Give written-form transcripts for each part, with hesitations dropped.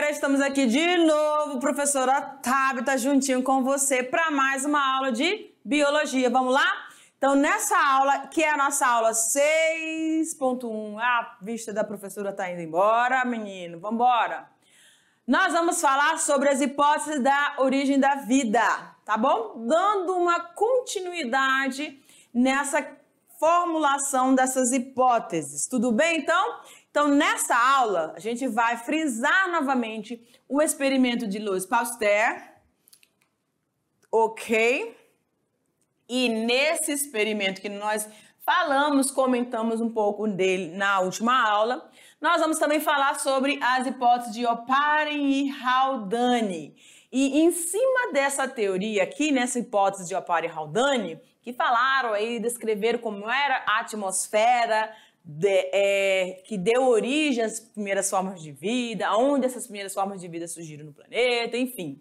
galera, estamos aqui de novo, professora Tabita, juntinho com você para mais uma aula de biologia. Vamos lá? Então, nessa aula, que é a nossa aula 6.1, a vista da professora tá indo embora, menino, vamos embora. Nós vamos falar sobre as hipóteses da origem da vida, tá bom? Dando uma continuidade nessa formulação dessas hipóteses. Tudo bem, então? Então, nessa aula, a gente vai frisar novamente o experimento de Louis Pasteur, ok? E nesse experimento que nós comentamos um pouco dele na última aula, nós vamos também falar sobre as hipóteses de Oparin e Haldane. E em cima dessa teoria aqui, nessa hipótese de Oparin e Haldane, que falaram aí, descreveram como era a atmosfera, que deu origem às primeiras formas de vida, onde essas primeiras formas de vida surgiram no planeta, enfim.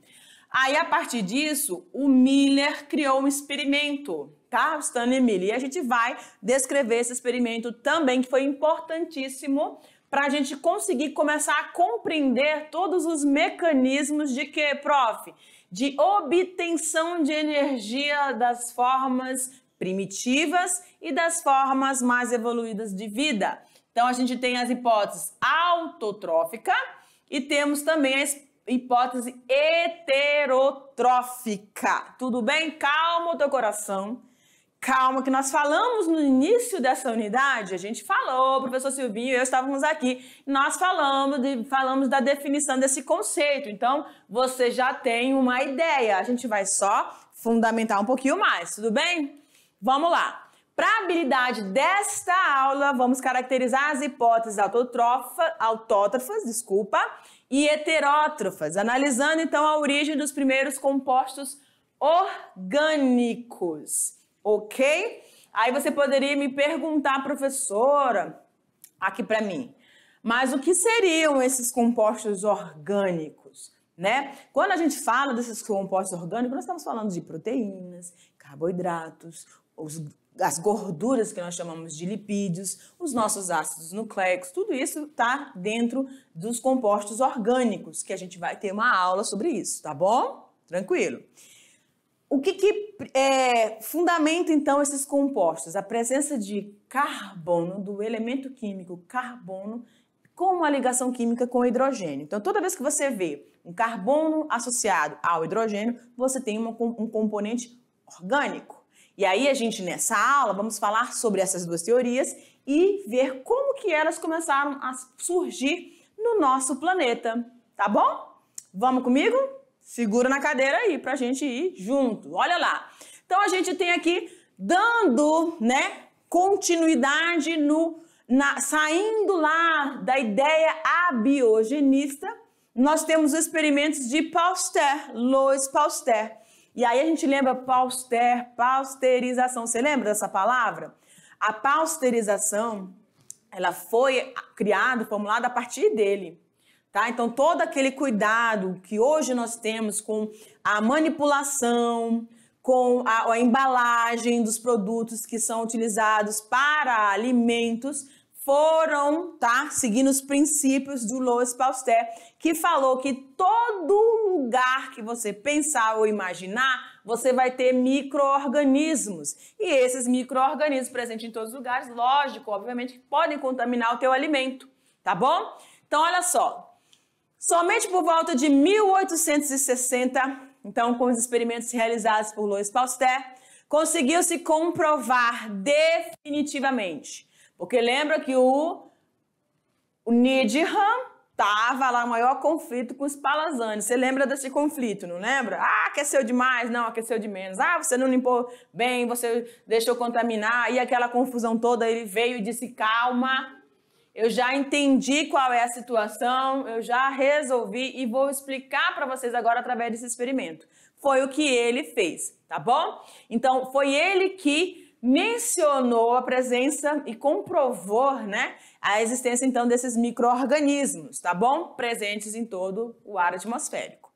Aí, a partir disso, o Miller criou um experimento, tá? O Stanley Miller. E a gente vai descrever esse experimento também, que foi importantíssimo para a gente conseguir começar a compreender todos os mecanismos de quê, prof? De obtenção de energia das formas primitivas e das formas mais evoluídas de vida. Então, a gente tem as hipóteses autotrófica e temos também a hipótese heterotrófica. Tudo bem? Calma o teu coração. Calma, que nós falamos no início dessa unidade, a gente falou, o professor Silvinho e eu estávamos aqui, nós falamos da definição desse conceito, então você já tem uma ideia, a gente vai só fundamentar um pouquinho mais, tudo bem? Vamos lá. Para a habilidade desta aula, vamos caracterizar as hipóteses autótrofas, e heterótrofas, analisando então a origem dos primeiros compostos orgânicos. Ok? Aí você poderia me perguntar, professora, aqui para mim, mas o que seriam esses compostos orgânicos, né? Quando a gente fala desses compostos orgânicos, nós estamos falando de proteínas, carboidratos, as gorduras que nós chamamos de lipídios, os nossos ácidos nucleicos, tudo isso está dentro dos compostos orgânicos, que a gente vai ter uma aula sobre isso, tá bom? Tranquilo. O que fundamenta, então, esses compostos? A presença de carbono, do elemento químico carbono, com uma ligação química com o hidrogênio. Então, toda vez que você vê um carbono associado ao hidrogênio, você tem um componente orgânico. E aí, a gente, nessa aula, vamos falar sobre essas duas teorias e ver como que elas começaram a surgir no nosso planeta. Tá bom? Vamos comigo? Segura na cadeira aí pra gente ir junto. Olha lá. Então, a gente tem aqui dando, né, continuidade saindo lá da ideia abiogenista, nós temos os experimentos de Pasteur, Louis Pasteur. E aí a gente lembra pasteurização. Você lembra dessa palavra? A pasteurização, ela foi formulada a partir dele. Tá? Então, todo aquele cuidado que hoje nós temos com a manipulação, com a embalagem dos produtos que são utilizados para alimentos, foram, tá, seguindo os princípios do Louis Pasteur, que falou que todo lugar que você pensar ou imaginar, você vai ter micro-organismos. E esses micro-organismos presentes em todos os lugares, lógico, obviamente, podem contaminar o teu alimento, tá bom? Então, olha só. Somente por volta de 1860, então com os experimentos realizados por Louis Pasteur, conseguiu-se comprovar definitivamente. Porque lembra que o Needham estava lá, o maior conflito com os Spallanzani. Você lembra desse conflito, não lembra? Ah, aqueceu demais, não, aqueceu de menos. Ah, você não limpou bem, você deixou contaminar. E aquela confusão toda, ele veio e disse, calma. Eu já entendi qual é a situação, eu já resolvi e vou explicar para vocês agora através desse experimento. Foi o que ele fez, tá bom? Então, foi ele que mencionou a presença e comprovou, né, a existência, então, desses micro-organismos, tá bom? Presentes em todo o ar atmosférico.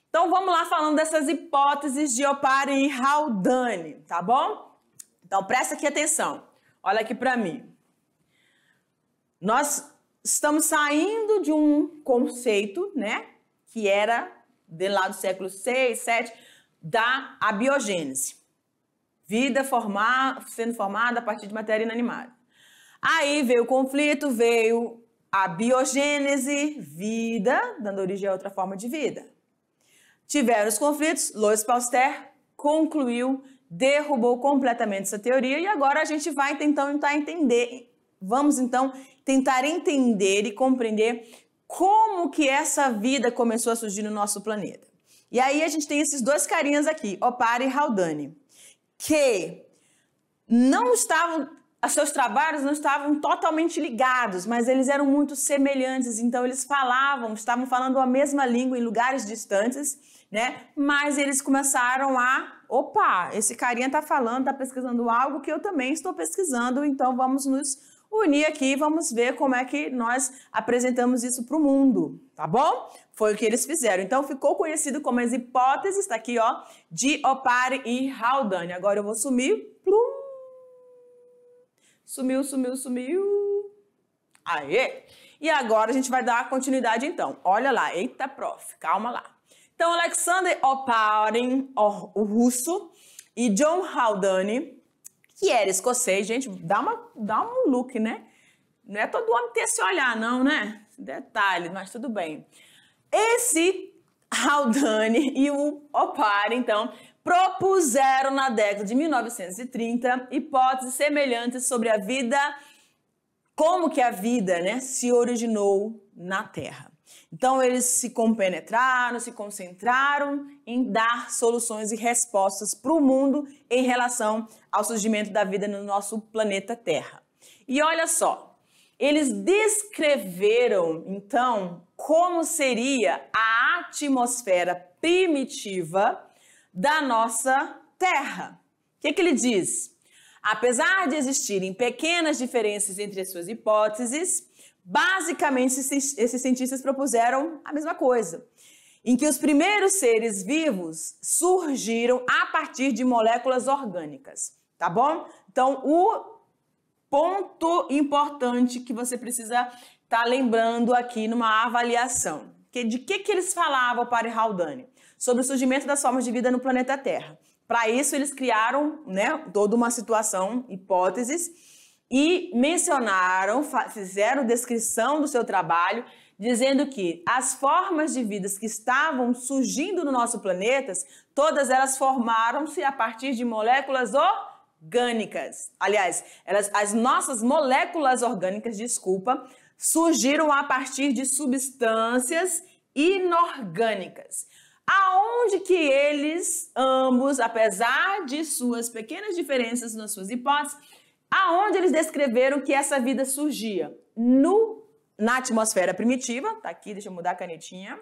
Então, vamos lá falando dessas hipóteses de Oparin e Haldane, tá bom? Então, presta aqui atenção. Olha aqui para mim. Nós estamos saindo de um conceito, né, que era de lá do século 6, 7, da abiogênese. Vida sendo formada a partir de matéria inanimada. Aí veio o conflito, veio a biogênese, vida, dando origem a outra forma de vida. Tiveram os conflitos, Louis Pasteur concluiu, derrubou completamente essa teoria e agora a gente vai tentar entender, vamos então tentar entender e compreender como que essa vida começou a surgir no nosso planeta. E aí a gente tem esses dois carinhas aqui, Opara e Haldane, que não estavam, os seus trabalhos não estavam totalmente ligados, mas eles eram muito semelhantes, então eles estavam falando a mesma língua em lugares distantes, né? Mas eles começaram opa, esse carinha tá falando, tá pesquisando algo que eu também estou pesquisando, então vamos nos unir aqui, vamos ver como é que nós apresentamos isso para o mundo, tá bom? Foi o que eles fizeram. Então ficou conhecido como as hipóteses, está aqui, ó, de Opara e Haldane. Agora eu vou sumir. Plum. Sumiu. Aê! E agora a gente vai dar continuidade então. Olha lá, eita, prof, calma lá. Então, Alexander Oparin, o russo, e John Haldane, que era escocês, gente, dá um look, né? Não é todo homem ter esse olhar, não, né? Detalhe, mas tudo bem. Esse Haldane e o Oparin, então, propuseram na década de 1930 hipóteses semelhantes sobre a vida, como que a vida, né, se originou na Terra. Então, eles se compenetraram, se concentraram em dar soluções e respostas para o mundo em relação ao surgimento da vida no nosso planeta Terra. E olha só, eles descreveram, então, como seria a atmosfera primitiva da nossa Terra. O que ele diz? Apesar de existirem pequenas diferenças entre as suas hipóteses, basicamente, esses cientistas propuseram a mesma coisa, em que os primeiros seres vivos surgiram a partir de moléculas orgânicas, tá bom? Então, o ponto importante que você precisa estar lembrando aqui numa avaliação, de que eles falavam para Haldane? Sobre o surgimento das formas de vida no planeta Terra. Para isso, eles criaram, né, toda uma situação, hipóteses, e mencionaram, fizeram descrição do seu trabalho, dizendo que as formas de vida que estavam surgindo no nosso planeta, todas elas formaram-se a partir de moléculas orgânicas. Aliás, as nossas moléculas orgânicas, surgiram a partir de substâncias inorgânicas. Aonde que eles, ambos, apesar de suas pequenas diferenças nas suas hipóteses, aonde eles descreveram que essa vida surgia? Na atmosfera primitiva, tá aqui, deixa eu mudar a canetinha.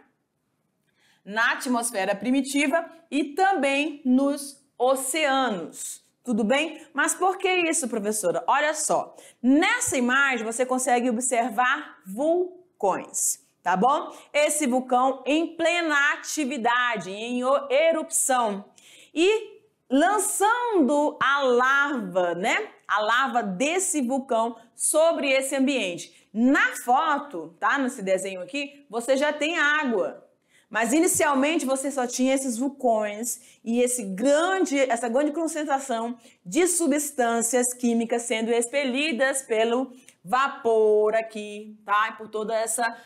Na atmosfera primitiva e também nos oceanos. Tudo bem? Mas por que isso, professora? Olha só, nessa imagem você consegue observar vulcões, tá bom? Esse vulcão em plena atividade, em erupção e lançando a lava, né? A lava desse vulcão sobre esse ambiente. Na foto, tá? Nesse desenho aqui, você já tem água. Mas inicialmente você só tinha esses vulcões e essa grande concentração de substâncias químicas sendo expelidas pelo vapor aqui, tá? E por toda essa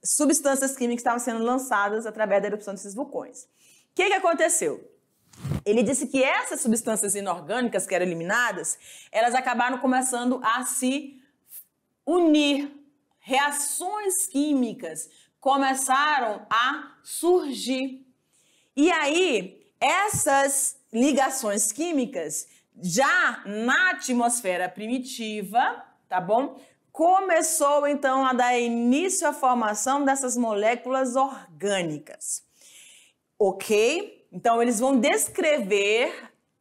substâncias químicas que estavam sendo lançadas através da erupção desses vulcões. O que aconteceu? Ele disse que essas substâncias inorgânicas que eram eliminadas, elas acabaram começando a se unir. Reações químicas começaram a surgir. E aí, essas ligações químicas, já na atmosfera primitiva, tá bom? Começou, então, a dar início à formação dessas moléculas orgânicas. Ok? Então, eles vão descrever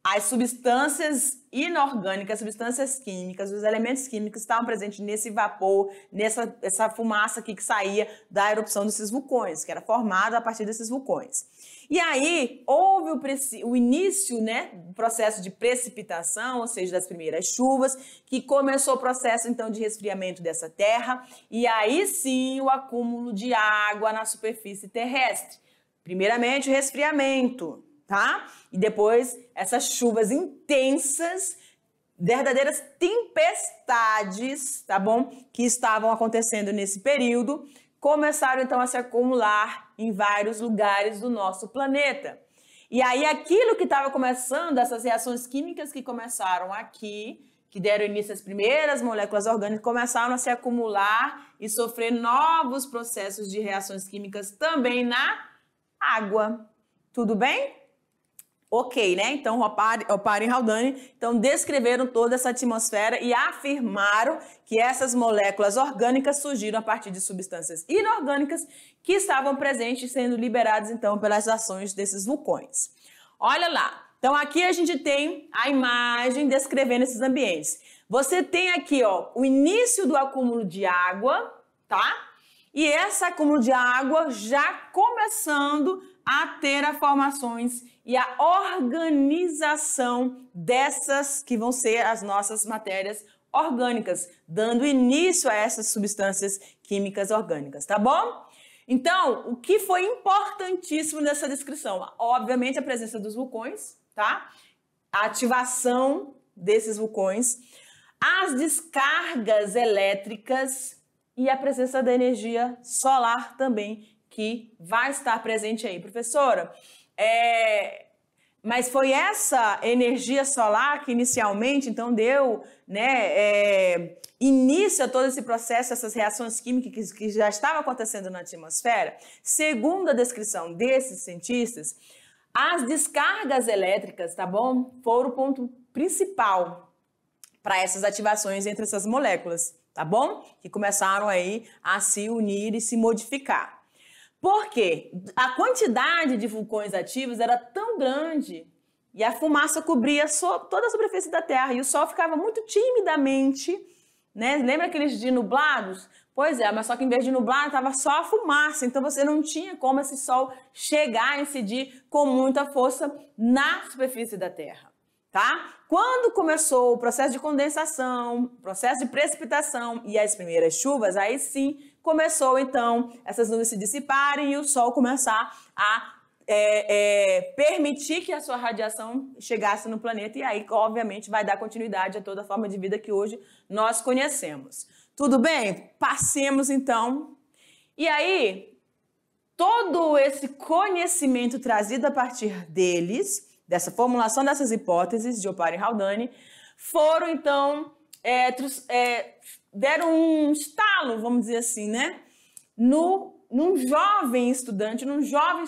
as substâncias inorgânicas, substâncias químicas, os elementos químicos estavam presentes nesse vapor, essa fumaça aqui que saía da erupção desses vulcões, que era formada a partir desses vulcões. E aí houve o início, né, do processo de precipitação, ou seja, das primeiras chuvas, que começou o processo então de resfriamento dessa terra, e aí sim o acúmulo de água na superfície terrestre. Primeiramente o resfriamento, tá? E depois essas chuvas intensas, verdadeiras tempestades, tá bom? Que estavam acontecendo nesse período, começaram então a se acumular em vários lugares do nosso planeta. E aí aquilo que estava começando, essas reações químicas que começaram aqui, que deram início às primeiras moléculas orgânicas, começaram a se acumular e sofrer novos processos de reações químicas também na água. Tudo bem? Ok, né? Então, Opar e Haldane descreveram toda essa atmosfera e afirmaram que essas moléculas orgânicas surgiram a partir de substâncias inorgânicas que estavam presentes sendo liberadas, então, pelas ações desses vulcões. Olha lá. Então, aqui a gente tem a imagem descrevendo esses ambientes. Você tem aqui, ó, o início do acúmulo de água, tá? E esse acúmulo de água já começando a ter as formações e a organização dessas que vão ser as nossas matérias orgânicas, dando início a essas substâncias químicas orgânicas, tá bom? Então, o que foi importantíssimo nessa descrição? Obviamente, a presença dos vulcões, tá? A ativação desses vulcões, as descargas elétricas e a presença da energia solar também, que vai estar presente aí. Professora, mas foi essa energia solar que inicialmente, então, deu, né, início a todo esse processo, essas reações químicas que já estavam acontecendo na atmosfera? Segundo a descrição desses cientistas, as descargas elétricas, tá bom, foram o ponto principal para essas ativações entre essas moléculas, tá bom? Que começaram aí a se unir e se modificar. Por quê? A quantidade de vulcões ativos era tão grande e a fumaça cobria toda a superfície da Terra e o Sol ficava muito timidamente, né? Lembra aqueles dias nublados? Pois é, mas só que em vez de nublar, estava só a fumaça, então você não tinha como esse Sol chegar a incidir com muita força na superfície da Terra, tá? Quando começou o processo de condensação, processo de precipitação e as primeiras chuvas, aí sim começou, então, essas nuvens se dissiparem e o Sol começar a permitir que a sua radiação chegasse no planeta e aí, obviamente, vai dar continuidade a toda a forma de vida que hoje nós conhecemos. Tudo bem? Passemos, então. E aí, todo esse conhecimento trazido a partir deles, dessa formulação dessas hipóteses de Opar e Haldane, foram, então, deram um estalo, vamos dizer assim, né? Num jovem estudante, num jovem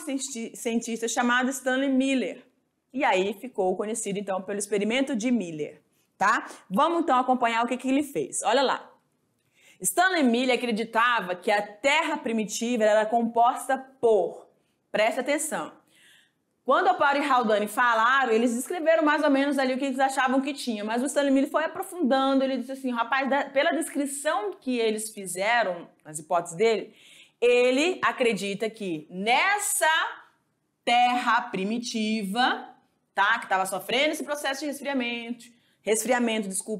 cientista chamado Stanley Miller. E aí ficou conhecido, então, pelo experimento de Miller, tá? Vamos, então, acompanhar o que ele fez. Olha lá. Stanley Miller acreditava que a Terra primitiva era composta por, preste atenção, quando Opar e Haldane falaram, eles descreveram mais ou menos ali o que eles achavam que tinha, mas o Stanley Miller foi aprofundando, ele disse assim, rapaz, pela descrição que eles fizeram, as hipóteses dele, ele acredita que nessa Terra primitiva, tá, que estava sofrendo esse processo de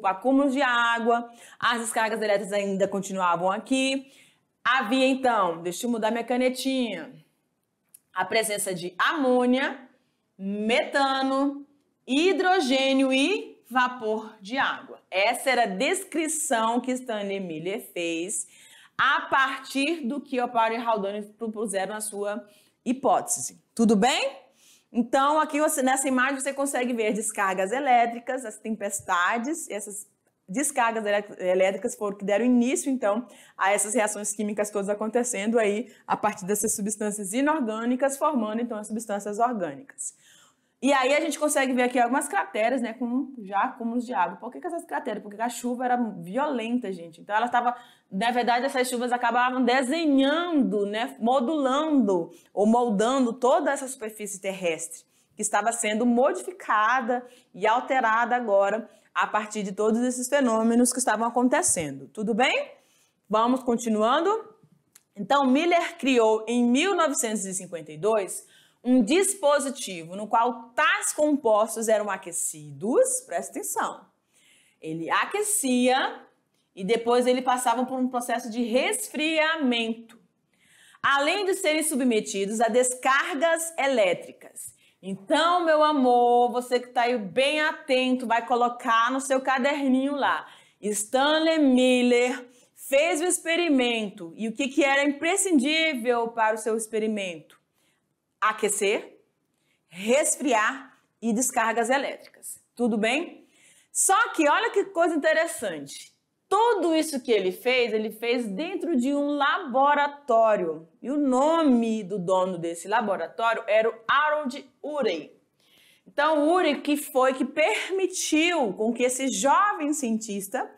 acúmulo de água, as descargas elétricas ainda continuavam aqui, havia então, deixa eu mudar minha canetinha, a presença de amônia, metano, hidrogênio e vapor de água. Essa era a descrição que Stanley Miller fez a partir do que Opar e Haldane propuseram na sua hipótese. Tudo bem? Então, aqui nessa imagem você consegue ver descargas elétricas, as tempestades, essas descargas elétricas foram que deram início, então, a essas reações químicas todas acontecendo aí a partir dessas substâncias inorgânicas, formando, então, as substâncias orgânicas. E aí a gente consegue ver aqui algumas crateras, né, com já acúmulos de água. Por que essas crateras? Porque a chuva era violenta, gente. Então, ela estava, na verdade, essas chuvas acabavam desenhando, né, modulando ou moldando toda essa superfície terrestre que que estava sendo modificada e alterada agora a partir de todos esses fenômenos que estavam acontecendo. Tudo bem? Vamos continuando? Então, Miller criou em 1952 um dispositivo no qual tais compostos eram aquecidos, presta atenção, ele aquecia e depois ele passava por um processo de resfriamento, além de serem submetidos a descargas elétricas. Então, meu amor, você que está aí bem atento, vai colocar no seu caderninho lá. Stanley Miller fez o experimento. E o que era imprescindível para o seu experimento? Aquecer, resfriar e descargas elétricas. Tudo bem? Só que olha que coisa interessante. Tudo isso que ele fez dentro de um laboratório. E o nome do dono desse laboratório era o Harold Urey. Então, Urey que permitiu com que esse jovem cientista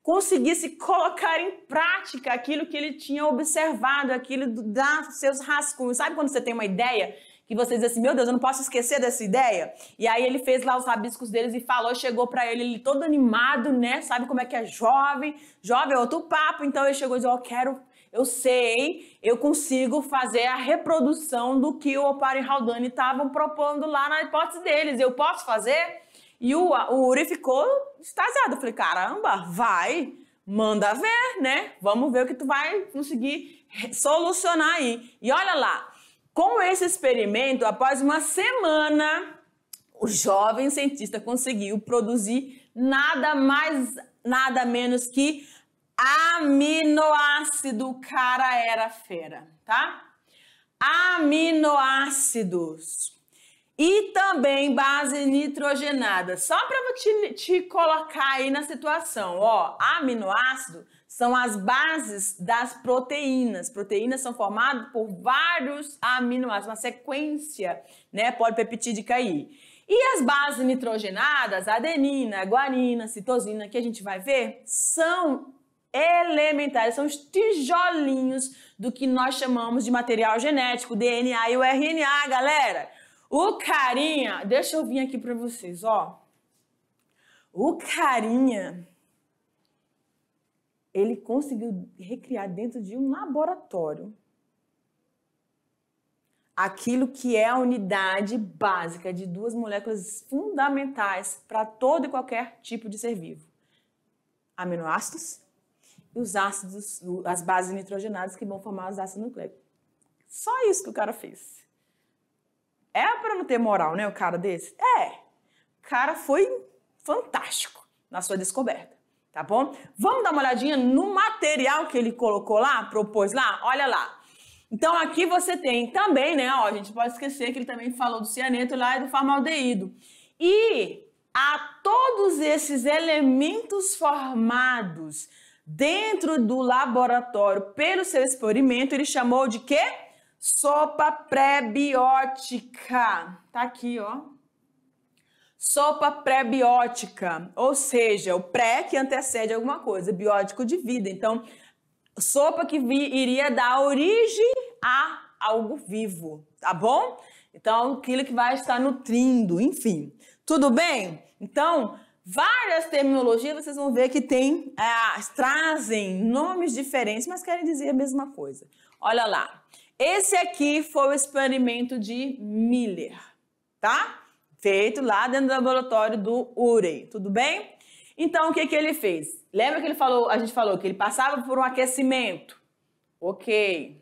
conseguisse colocar em prática aquilo que ele tinha observado, aquilo dos seus rascunhos. Sabe quando você tem uma ideia que você diz assim, meu Deus, eu não posso esquecer dessa ideia? E aí ele fez lá os rabiscos deles e falou, chegou pra ele todo animado, né? Sabe como é que é jovem? Jovem é outro papo. Então ele chegou e disse, eu sei, eu consigo fazer a reprodução do que o Opar e Haldane estavam propondo lá na hipótese deles. Eu posso fazer? E o Urey ficou extasiado. Eu falei, caramba, vai, manda ver, né? Vamos ver o que tu vai conseguir solucionar aí. E olha lá, com esse experimento, após uma semana, o jovem cientista conseguiu produzir nada mais, nada menos que aminoácido. O cara era fera, tá? Aminoácidos. E também base nitrogenada. Só para te colocar aí na situação, ó, aminoácido são as bases das proteínas. Proteínas são formadas por vários aminoácidos, uma sequência, né, polipeptídica aí. E as bases nitrogenadas, adenina, guanina, citosina, que a gente vai ver, são elementares, são os tijolinhos do que nós chamamos de material genético, DNA e o RNA, galera. O carinha, deixa eu vir aqui para vocês, ó. O carinha, ele conseguiu recriar dentro de um laboratório aquilo que é a unidade básica de duas moléculas fundamentais para todo e qualquer tipo de ser vivo. Aminoácidos e os ácidos, as bases nitrogenadas que vão formar os ácidos nucleicos. Só isso que o cara fez. É para não ter moral, né, o cara desse? É. O cara foi fantástico na sua descoberta, tá bom? Vamos dar uma olhadinha no material que ele colocou lá, propôs lá? Olha lá. Então, aqui você tem também, né, ó, a gente pode esquecer que ele também falou do cianeto lá e do formaldeído. E a todos esses elementos formados dentro do laboratório pelo seu experimento, ele chamou de quê? Sopa pré-biótica. Tá aqui, ó. Sopa pré-biótica, ou seja, o pré que antecede alguma coisa, biótico de vida. Então, sopa que iria dar origem a algo vivo, tá bom? Então, aquilo que vai estar nutrindo, enfim. Tudo bem? Então, várias terminologias vocês vão ver que trazem nomes diferentes, mas querem dizer a mesma coisa. Olha lá. Esse aqui foi o experimento de Miller, tá? Feito lá dentro do laboratório do Urey, tudo bem? Então, o que ele fez? Lembra que a gente falou que ele passava por um aquecimento? Ok.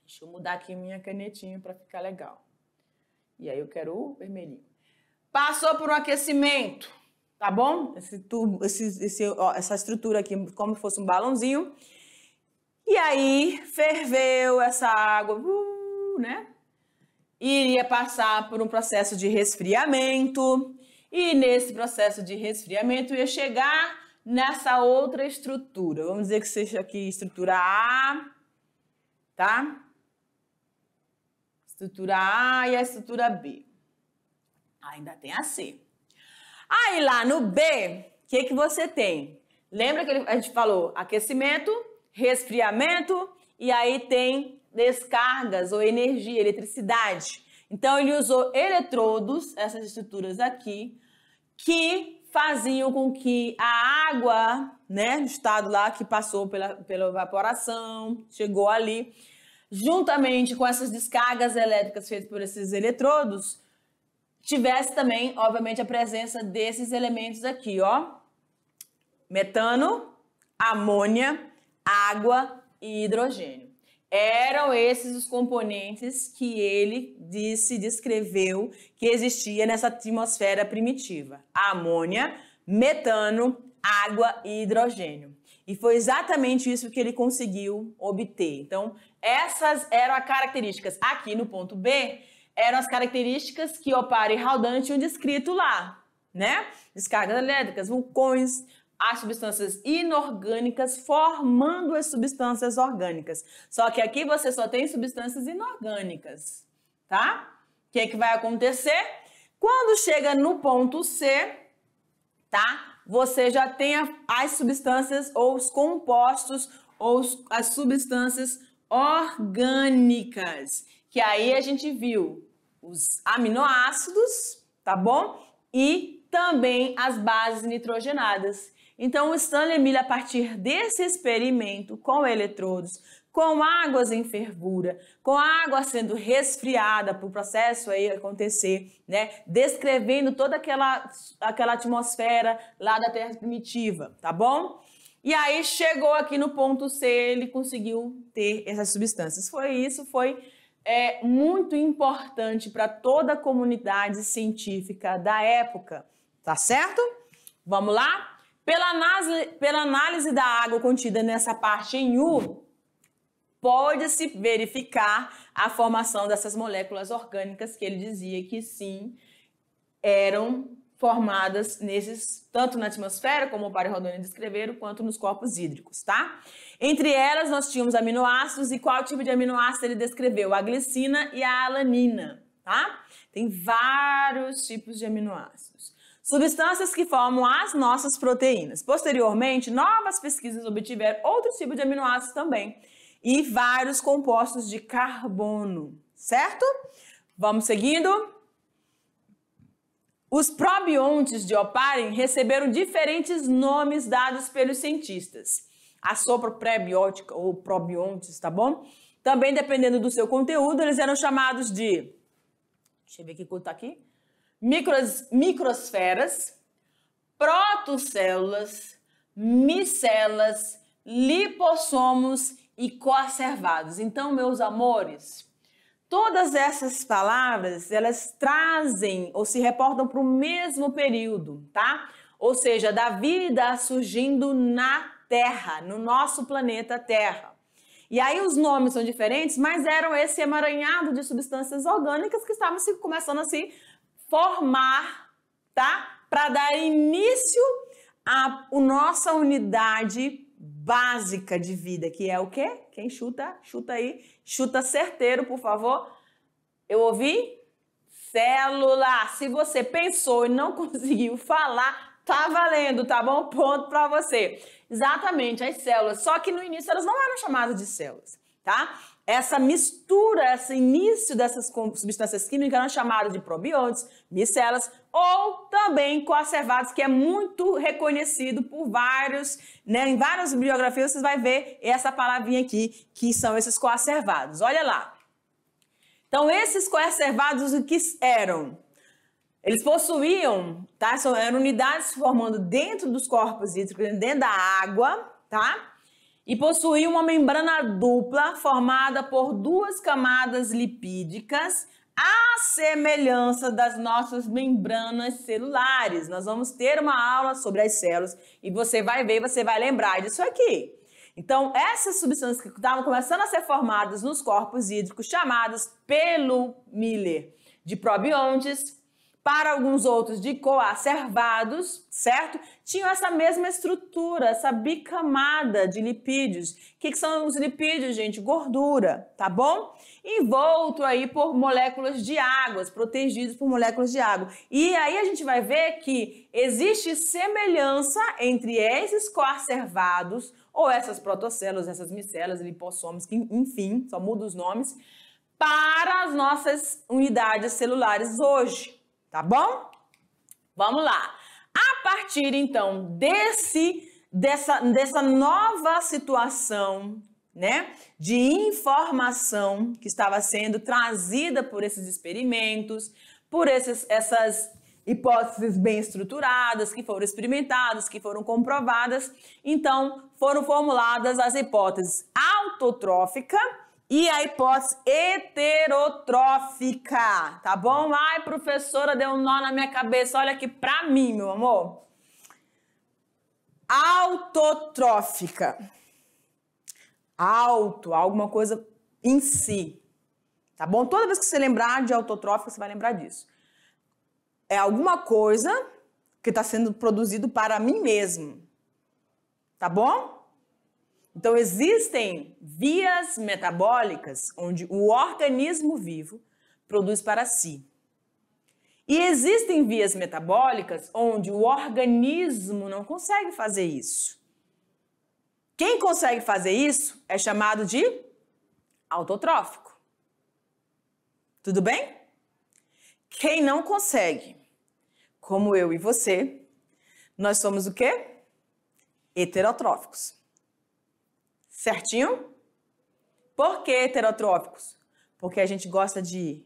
Deixa eu mudar aqui minha canetinha para ficar legal. E aí eu quero o vermelhinho. Passou por um aquecimento, tá bom? Essa estrutura aqui como se fosse um balãozinho. E aí, ferveu essa água, né? Iria passar por um processo de resfriamento. E nesse processo de resfriamento ia chegar nessa outra estrutura. Vamos dizer que seja aqui estrutura A, tá? Estrutura A e a estrutura B. Ainda tem a C. Aí lá no B, o que você tem? Lembra que a gente falou aquecimento, resfriamento e aí tem descargas ou energia, eletricidade. Então, ele usou eletrodos, essas estruturas aqui, que faziam com que a água, né, no estado lá que passou pela evaporação, chegou ali, juntamente com essas descargas elétricas feitas por esses eletrodos, tivesse também, obviamente, a presença desses elementos aqui, ó. Metano, amônia, água e hidrogênio. Eram esses os componentes que ele descreveu que existia nessa atmosfera primitiva. Amônia, metano, água e hidrogênio. E foi exatamente isso que ele conseguiu obter. Então, essas eram as características. Aqui no ponto B, eram as características que Opara e Haldane tinham descrito lá, né? Descargas elétricas, vulcões, as substâncias inorgânicas formando as substâncias orgânicas. Só que aqui você só tem substâncias inorgânicas, tá? O que é que vai acontecer? Quando chega no ponto C, tá? Você já tem as substâncias ou os compostos ou as substâncias orgânicas, que aí a gente viu os aminoácidos, tá bom? E também as bases nitrogenadas. Então, o Stanley Miller, a partir desse experimento com eletrodos, com águas em fervura, com a água sendo resfriada para o processo aí acontecer, né? Descrevendo toda aquela atmosfera lá da Terra primitiva, tá bom? E aí chegou aqui no ponto C, ele conseguiu ter essas substâncias. Foi muito importante para toda a comunidade científica da época, tá certo? Vamos lá? Pela análise da água contida nessa parte em U, pode-se verificar a formação dessas moléculas orgânicas que ele dizia que sim, eram formadas tanto na atmosfera, como o Opara e Haldane descreveram, quanto nos corpos hídricos, tá? Entre elas, nós tínhamos aminoácidos, e qual tipo de aminoácido ele descreveu? A glicina e a alanina, tá? Tem vários tipos de aminoácidos. Substâncias que formam as nossas proteínas. Posteriormente, novas pesquisas obtiveram outro tipo de aminoácidos também, e vários compostos de carbono, certo? Vamos seguindo? Os probiontes de Oparin receberam diferentes nomes dados pelos cientistas. A sopa pré-biótica ou probiontes, tá bom? Também, dependendo do seu conteúdo, eles eram chamados de... Deixa eu ver aqui quanto tá aqui. Microsferas, protocélulas, micelas, lipossomos e coacervados. Então, meus amores, todas essas palavras, elas trazem ou se reportam para o mesmo período, tá? Ou seja, da vida surgindo na Terra, no nosso planeta Terra. E aí os nomes são diferentes, mas eram esse emaranhado de substâncias orgânicas que estavam começando a se formar, tá? Para dar início à nossa unidade básica de vida, que é o quê? Quem chuta? Chuta aí. Chuta certeiro, por favor. Eu ouvi? Célula. Se você pensou e não conseguiu falar, tá valendo, tá bom? Ponto para você. Exatamente, as células. Só que no início elas não eram chamadas de células, tá? Essa mistura, esse início dessas substâncias químicas eram chamadas de probiontes, micelas ou também coacervados, que é muito reconhecido por vários, né? Em várias biografias vocês vão ver essa palavrinha aqui, que são esses coacervados. Olha lá. Então, esses coacervados, o que eram? Eles possuíam, tá? Eram unidades formando dentro dos corpos hídricos, dentro da água, tá? E possuía uma membrana dupla formada por duas camadas lipídicas, à semelhança das nossas membranas celulares. Nós vamos ter uma aula sobre as células e você vai ver, você vai lembrar disso aqui. Então, essas substâncias que estavam começando a ser formadas nos corpos hídricos, chamadas pelo Miller de probiontes, para alguns outros de coacervados, certo? Tinham essa mesma estrutura, essa bicamada de lipídios. O que são os lipídios, gente? Gordura, tá bom? Envolto aí por moléculas de água, protegidos por moléculas de água. E aí a gente vai ver que existe semelhança entre esses coacervados, ou essas protocélulas, essas micelas, lipossomos, que enfim, só muda os nomes, para as nossas unidades celulares hoje, tá bom? Vamos lá. A partir, então, dessa nova situação, né, de informação que estava sendo trazida por esses experimentos, por essas hipóteses bem estruturadas, que foram experimentadas, que foram comprovadas, então foram formuladas as hipóteses autotrófica e a hipótese heterotrófica, tá bom? Ai, professora, deu um nó na minha cabeça, olha aqui pra mim, meu amor. Autotrófica. Alguma coisa em si, tá bom? Toda vez que você lembrar de autotrófica, você vai lembrar disso. É alguma coisa que está sendo produzido para mim mesmo, tá bom? Então, existem vias metabólicas onde o organismo vivo produz para si. E existem vias metabólicas onde o organismo não consegue fazer isso. Quem consegue fazer isso é chamado de autotrófico. Tudo bem? Quem não consegue, como eu e você, nós somos o quê? Heterotróficos. Certinho? Por que heterotróficos? Porque a gente gosta de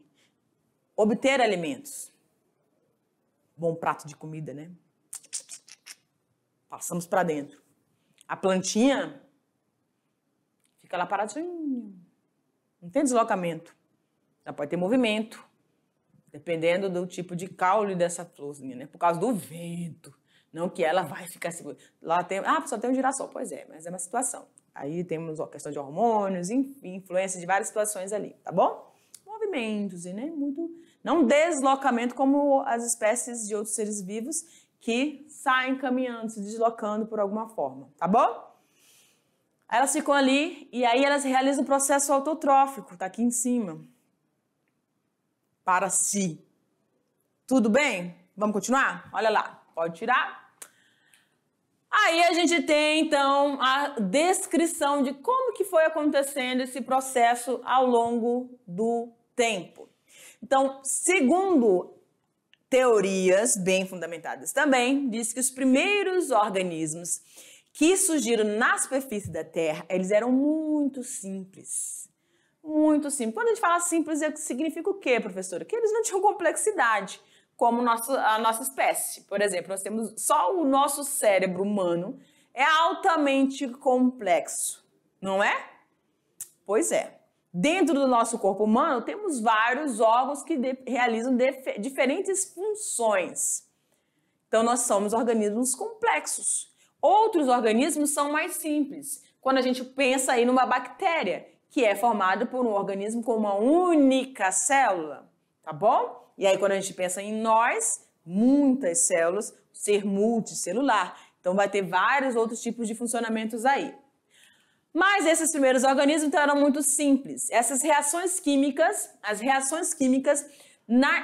obter alimentos. Bom prato de comida, né? Passamos para dentro. A plantinha fica lá paradinha. Não tem deslocamento. Ela pode ter movimento, dependendo do tipo de caule dessa florzinha, né? Por causa do vento. Não que ela vai ficar segura. Lá tem... só tem um girassol. Pois é, mas é uma situação. Aí temos a questão de hormônios, enfim, influência de várias situações ali, tá bom? Movimentos, e né? Não deslocamento como as espécies de outros seres vivos que saem caminhando, se deslocando por alguma forma, tá bom? Aí elas ficam ali e aí elas realizam o processo autotrófico, tá aqui em cima. Para si. Tudo bem? Vamos continuar? Olha lá, pode tirar. Aí a gente tem, então, a descrição de como que foi acontecendo esse processo ao longo do tempo. Então, segundo teorias bem fundamentadas também, diz que os primeiros organismos que surgiram na superfície da Terra, eles eram muito simples. Muito simples. Quando a gente fala simples, significa o quê, professora? Que eles não tinham complexidade, como a nossa espécie. Por exemplo, nós temos só o nosso cérebro humano é altamente complexo, não é? Pois é. Dentro do nosso corpo humano, temos vários órgãos que realizam diferentes funções. Então, nós somos organismos complexos. Outros organismos são mais simples. Quando a gente pensa aí numa bactéria, que é formada por um organismo com uma única célula, tá bom? E aí, quando a gente pensa em nós, muitas células, ser multicelular. Então, vai ter vários outros tipos de funcionamentos aí. Mas esses primeiros organismos então, eram muito simples. Essas reações químicas, as reações químicas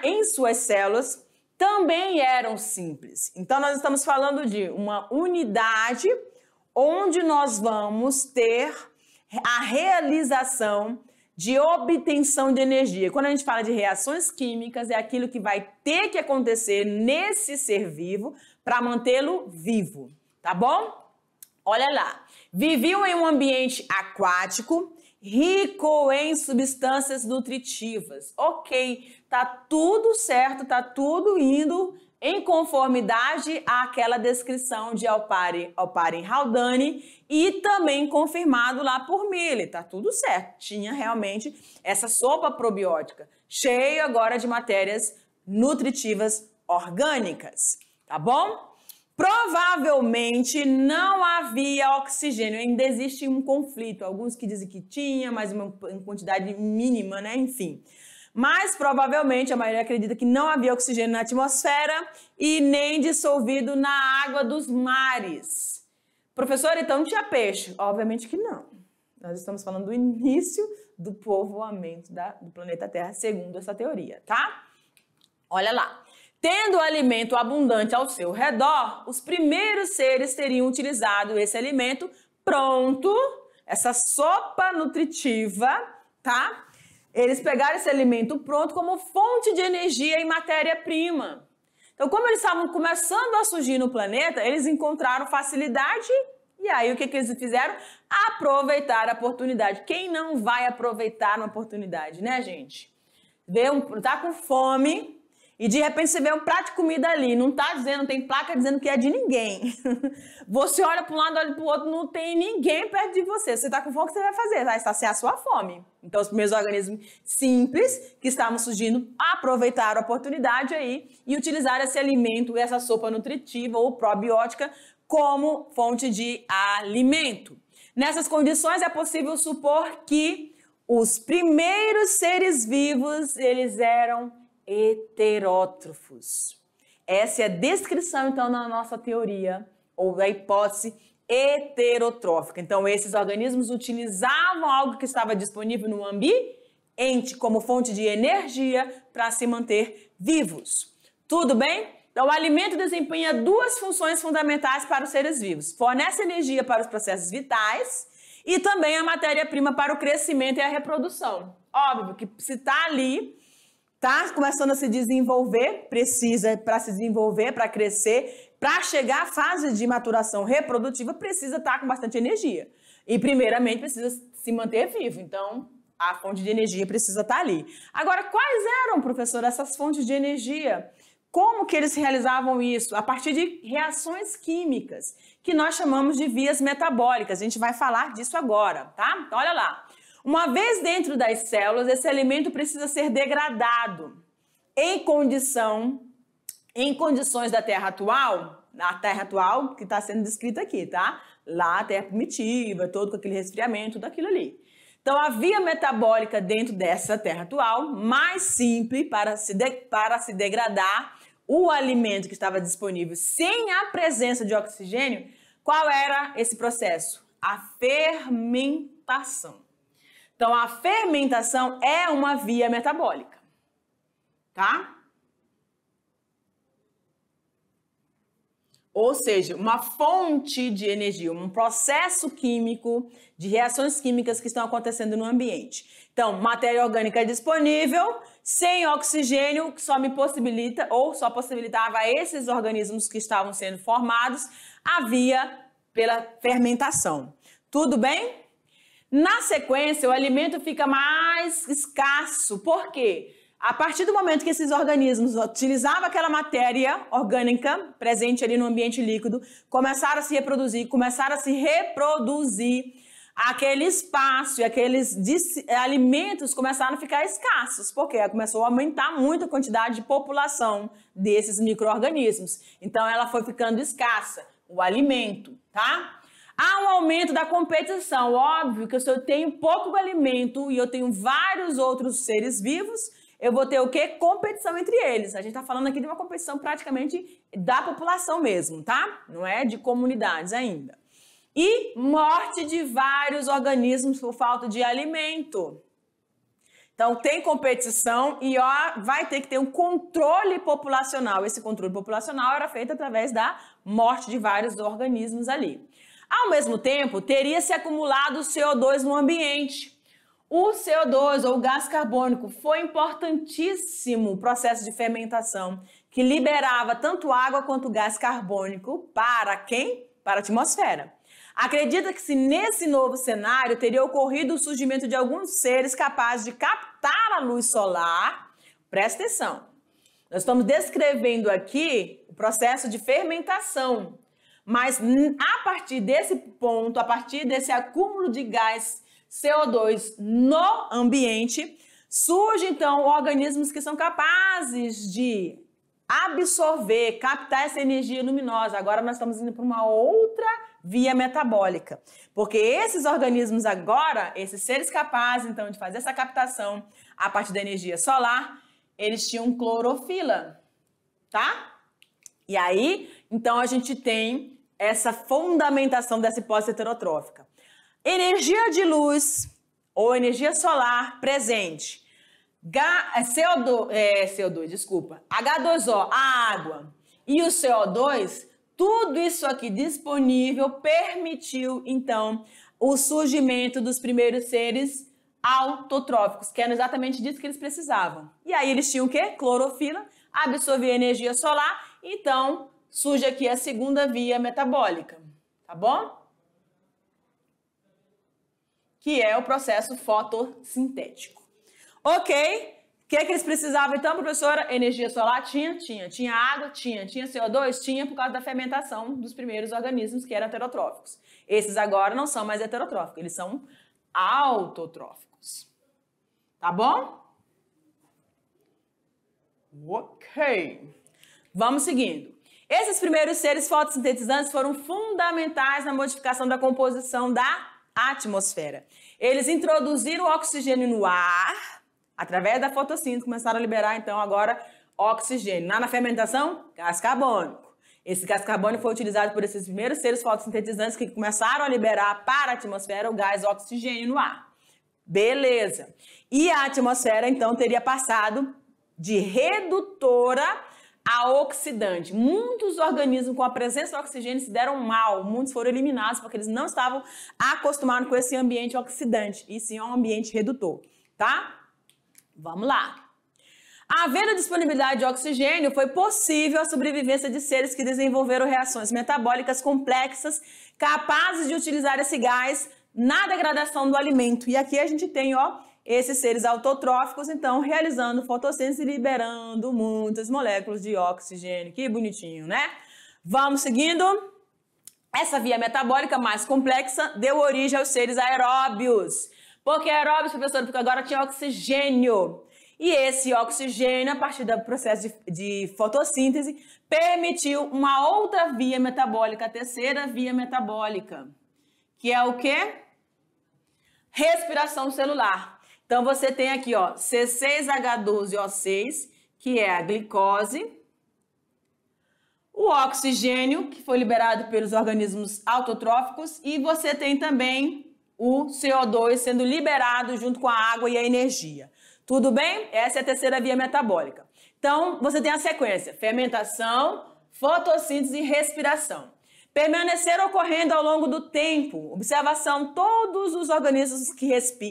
em suas células também eram simples. Então, nós estamos falando de uma unidade onde nós vamos ter a realização de obtenção de energia. Quando a gente fala de reações químicas, é aquilo que vai ter que acontecer nesse ser vivo para mantê-lo vivo, tá bom? Olha lá, viviam em um ambiente aquático, rico em substâncias nutritivas. Ok, tá tudo certo, tá tudo indo em conformidade àquela descrição de Alparen Haldane e também confirmado lá por Miller, tá tudo certo. Tinha realmente essa sopa probiótica, cheia agora de matérias nutritivas orgânicas, tá bom? Provavelmente não havia oxigênio, ainda existe um conflito. Alguns que dizem que tinha, mas uma quantidade mínima, né? Enfim. Mas provavelmente a maioria acredita que não havia oxigênio na atmosfera e nem dissolvido na água dos mares. Professor, então tinha peixe? Obviamente que não. Nós estamos falando do início do povoamento do planeta Terra, segundo essa teoria, tá? Olha lá. Tendo alimento abundante ao seu redor, os primeiros seres teriam utilizado esse alimento pronto, essa sopa nutritiva, tá? Eles pegaram esse alimento pronto como fonte de energia e matéria-prima. Então, como eles estavam começando a surgir no planeta, eles encontraram facilidade e aí o que eles fizeram? Aproveitar a oportunidade. Quem não vai aproveitar uma oportunidade, né, gente? Tá com fome e de repente você vê um prato de comida ali, não tá dizendo, não tem placa dizendo que é de ninguém. Você olha para um lado, olha para o outro, não tem ninguém perto de você. Você tá com fome, o que você vai fazer? Vai saciar a sua fome. Então, os primeiros organismos simples que estavam surgindo aproveitaram a oportunidade aí e utilizaram esse alimento, essa sopa nutritiva ou probiótica como fonte de alimento. Nessas condições, é possível supor que os primeiros seres vivos, eles eram heterótrofos. Essa é a descrição, então, na nossa teoria, ou da hipótese heterotrófica. Então, esses organismos utilizavam algo que estava disponível no ambiente como fonte de energia para se manter vivos. Tudo bem? Então, o alimento desempenha duas funções fundamentais para os seres vivos. Fornece energia para os processos vitais e também a matéria-prima para o crescimento e a reprodução. Óbvio que se está ali, está começando a se desenvolver, precisa, para se desenvolver, para crescer, para chegar à fase de maturação reprodutiva, precisa estar com bastante energia. E, primeiramente, precisa se manter vivo. Então, a fonte de energia precisa estar ali. Agora, quais eram, professor, essas fontes de energia? Como que eles realizavam isso? A partir de reações químicas, que nós chamamos de vias metabólicas. A gente vai falar disso agora, tá? Então, olha lá. Uma vez dentro das células, esse alimento precisa ser degradado em condições da Terra atual, a Terra atual que está sendo descrita aqui, tá? Lá a Terra primitiva, todo com aquele resfriamento, tudo aquilo ali. Então, a via metabólica dentro dessa Terra atual, mais simples para se degradar o alimento que estava disponível sem a presença de oxigênio, qual era esse processo? A fermentação. Então, a fermentação é uma via metabólica, tá? Ou seja, uma fonte de energia, um processo químico de reações químicas que estão acontecendo no ambiente. Então, matéria orgânica disponível, sem oxigênio, que só me possibilita, ou só possibilitava a esses organismos que estavam sendo formados, a via pela fermentação. Tudo bem? Na sequência, o alimento fica mais escasso. Por quê? A partir do momento que esses organismos utilizavam aquela matéria orgânica presente ali no ambiente líquido, começaram a se reproduzir, aquele espaço e aqueles alimentos começaram a ficar escassos, porque começou a aumentar muito a quantidade de população desses micro-organismos. Então, ela foi ficando escassa, o alimento, tá? Há um aumento da competição. Óbvio que se eu tenho pouco alimento e eu tenho vários outros seres vivos, eu vou ter o quê? Competição entre eles. A gente está falando aqui de uma competição praticamente da população mesmo, tá? Não é de comunidades ainda. E morte de vários organismos por falta de alimento. Então, tem competição e vai ter que ter um controle populacional. Esse controle populacional era feito através da morte de vários organismos ali. Ao mesmo tempo, teria se acumulado CO2 no ambiente. O CO2, ou gás carbônico, foi importantíssimo o processo de fermentação, que liberava tanto água quanto gás carbônico para quem? Para a atmosfera. Acredita que se nesse novo cenário teria ocorrido o surgimento de alguns seres capazes de captar a luz solar. Presta atenção. Nós estamos descrevendo aqui o processo de fermentação, mas a partir desse ponto, a partir desse acúmulo de gás CO2 no ambiente, surgem então organismos que são capazes de absorver, captar essa energia luminosa. Agora nós estamos indo para uma outra via metabólica, porque esses organismos agora, esses seres capazes então de fazer essa captação a partir da energia solar, eles tinham clorofila, tá? E aí, então a gente tem essa fundamentação dessa hipótese heterotrófica. Energia de luz ou energia solar presente, H2O, a água, e o CO2, tudo isso aqui disponível permitiu, então, o surgimento dos primeiros seres autotróficos, que eram exatamente disso que eles precisavam. E aí eles tinham o quê? Clorofila, absorvia energia solar, então surge aqui a segunda via metabólica, tá bom? Que é o processo fotossintético. Ok? O que é que eles precisavam então, professora? Energia solar? Tinha. Tinha água? Tinha CO2? Tinha, por causa da fermentação dos primeiros organismos que eram heterotróficos. Esses agora não são mais heterotróficos, eles são autotróficos. Tá bom? Ok. Vamos seguindo. Esses primeiros seres fotossintetizantes foram fundamentais na modificação da composição da atmosfera. Eles introduziram o oxigênio no ar, através da fotossíntese, começaram a liberar, então, agora, oxigênio. Na fermentação, gás carbônico. Esse gás carbônico foi utilizado por esses primeiros seres fotossintetizantes que começaram a liberar para a atmosfera o gás oxigênio no ar. Beleza. E a atmosfera, então, teria passado de redutora a oxidante. Muitos organismos com a presença do oxigênio se deram mal, muitos foram eliminados porque eles não estavam acostumados com esse ambiente oxidante, e sim um ambiente redutor, tá? Vamos lá. Havendo disponibilidade de oxigênio, foi possível a sobrevivência de seres que desenvolveram reações metabólicas complexas, capazes de utilizar esse gás na degradação do alimento. E aqui a gente tem, ó, esses seres autotróficos, então, realizando fotossíntese e liberando muitas moléculas de oxigênio. Que bonitinho, né? Vamos seguindo. Essa via metabólica mais complexa deu origem aos seres aeróbios. Por que aeróbios, professor? Porque agora tinha oxigênio. E esse oxigênio, a partir do processo de fotossíntese, permitiu uma outra via metabólica, a terceira via metabólica, que é o quê? Respiração celular. Então, você tem aqui, ó, C6H12O6, que é a glicose, o oxigênio, que foi liberado pelos organismos autotróficos, e você tem também o CO2 sendo liberado junto com a água e a energia. Tudo bem? Essa é a terceira via metabólica. Então, você tem a sequência: fermentação, fotossíntese e respiração. Permaneceram ocorrendo ao longo do tempo. Observação: todos os organismos que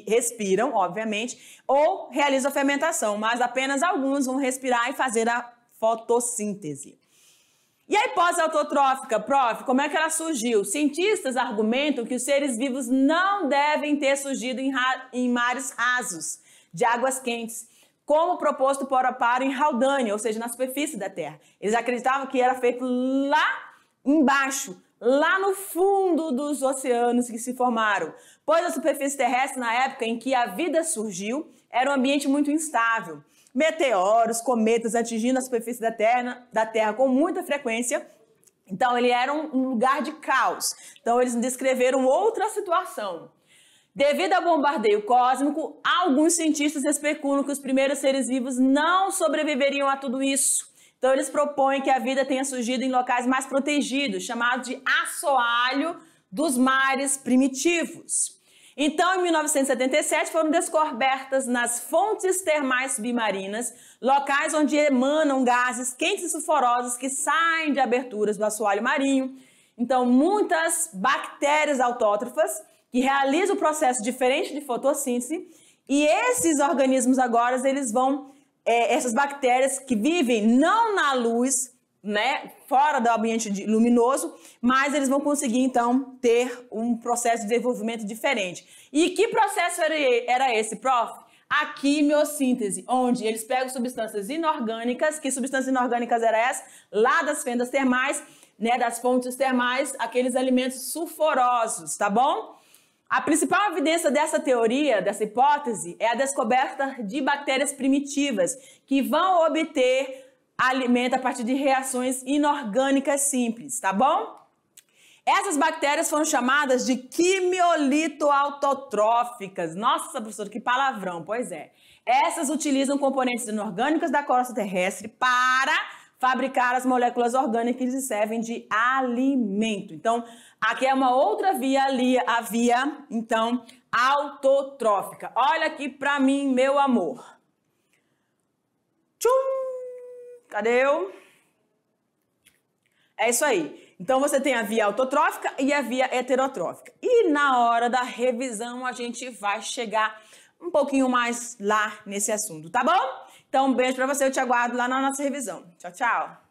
respiram, obviamente, ou realizam a fermentação, mas apenas alguns vão respirar e fazer a fotossíntese. E a hipótese autotrófica, prof, como é que ela surgiu? Cientistas argumentam que os seres vivos não devem ter surgido em mares rasos, de águas quentes, como proposto por Aparo em Haldane, ou seja, na superfície da Terra. Eles acreditavam que era feito lá embaixo, lá no fundo dos oceanos que se formaram, pois a superfície terrestre, na época em que a vida surgiu, era um ambiente muito instável. Meteoros, cometas atingindo a superfície da Terra com muita frequência. Então, ele era um lugar de caos. Então, eles descreveram outra situação. Devido ao bombardeio cósmico, alguns cientistas especulam que os primeiros seres vivos não sobreviveriam a tudo isso. Então, eles propõem que a vida tenha surgido em locais mais protegidos, chamados de assoalho dos mares primitivos. Então, em 1977, foram descobertas nas fontes termais submarinas locais onde emanam gases quentes e sulfurosos que saem de aberturas do assoalho marinho. Então, muitas bactérias autótrofas que realizam o processo diferente de fotossíntese, e esses organismos agora, eles vão, essas bactérias que vivem não na luz, né, fora do ambiente luminoso, mas eles vão conseguir, então, ter um processo de desenvolvimento diferente. E que processo era esse, prof? A quimiossíntese, onde eles pegam substâncias inorgânicas. Que substâncias inorgânicas eram essas? Lá das fendas termais, né, das fontes termais, aqueles alimentos sulfurosos, tá bom? A principal evidência dessa teoria, dessa hipótese, é a descoberta de bactérias primitivas que vão obter alimento a partir de reações inorgânicas simples, tá bom? Essas bactérias foram chamadas de quimiolito-autotróficas. Nossa, professor, que palavrão, pois é. Essas utilizam componentes inorgânicos da crosta terrestre para fabricar as moléculas orgânicas que servem de alimento. Então, aqui é uma outra via ali, a via, então, autotrófica. Olha aqui pra mim, meu amor. Tchum! Cadê eu? É isso aí. Então, você tem a via autotrófica e a via heterotrófica. E na hora da revisão, a gente vai chegar um pouquinho mais lá nesse assunto, tá bom? Então, um beijo pra você, eu te aguardo lá na nossa revisão. Tchau, tchau!